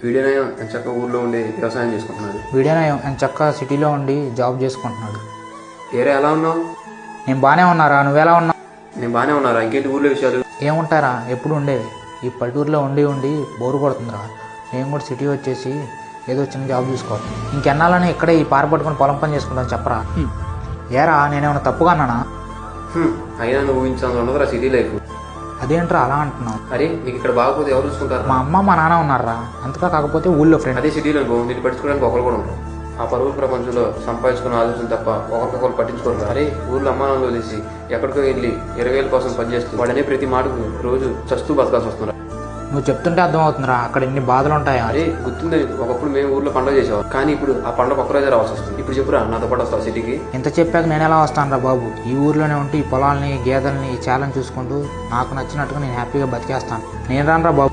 వీడియోనయం ఎంచక్క ఊర్లో ఉండి వ్యవసాయం చేసుకుంటున్నాడు. వీడియోనయం ఎంచక్క సిటీలో ఉండి జాబ్ చేసుకుంటున్నాడు. ఏరే ఎలా ఉన్నావు? నేను బాగానే ఉన్నారా, నువ్వెలా ఉన్నావు? నేను బాగానే ఉన్నారా. ఇంకేంటి ఊర్లో విషయాలు? ఏముంటారా, ఎప్పుడు ఉండేవి. ఈ పల్లెటూరులో ఉండి బోరు కొడుతుందిరా. నేను కూడా సిటీ వచ్చేసి ఏదో చిన్న జాబ్ చూసుకోవాలి. ఇంకెన్నాళ్ళని ఇక్కడే ఈ పార పట్టుకుని పొలం పని చేసుకుంటాను చెప్పరా. ఏరా నేనేమన్నా తప్పుగా అన్నానా? అయినా నువ్వు ఊహించాల్సి ఉండదురా సిటీ లైఫ్. అదేంట్రా అలా అంటున్నావు? అరే నీకు ఇక్కడ బాగపోతే ఎవరు చూసుకుంటారు? మా అమ్మ మా నాన్న ఉన్నారా, అంతగా కాకపోతే ఊళ్ళో ఫ్రెండ్. అదే సిటీలో నేను పట్టించుకోవడానికి ఒకరు కూడా ఉంటారు. ఆ పరువుల ప్రపంచంలో సంపాదించుకున్న ఆలోచన తప్ప ఒకరికొకరు పట్టించుకోరు. అరే ఊర్లో అమ్మానాలు వదిలేసి ఎక్కడికో వెళ్ళి 20,000 కోసం పనిచేస్తూ వాడనే ప్రతి మాటకు రోజు చస్తూ బతకాల్సి వస్తున్నారు. నువ్వు చెప్తుంటే అర్థమవుతుందిరా అక్కడ ఎన్ని బాధలు ఉంటాయా. అరే గుర్తుంది, ఒకప్పుడు మేము ఊర్లో పండుగ చేసేవాళ్ళం. కానీ ఇప్పుడు ఆ పండుగ ఒక్కరోజే రావాల్సి వస్తుంది. ఇప్పుడు చెప్పురా, నాతో పాటు వస్తావు సిటీకి? ఇంత చెప్పాక నేను ఎలా వస్తాను రా బాబు. ఈ ఊర్లోనే ఉంటూ ఈ పొలాల్ని గేదెల్ని ఈ చేలను చూసుకుంటూ నాకు నచ్చినట్టుగా నేను హ్యాపీగా బతికేస్తాను. నేను రాను రా బాబు.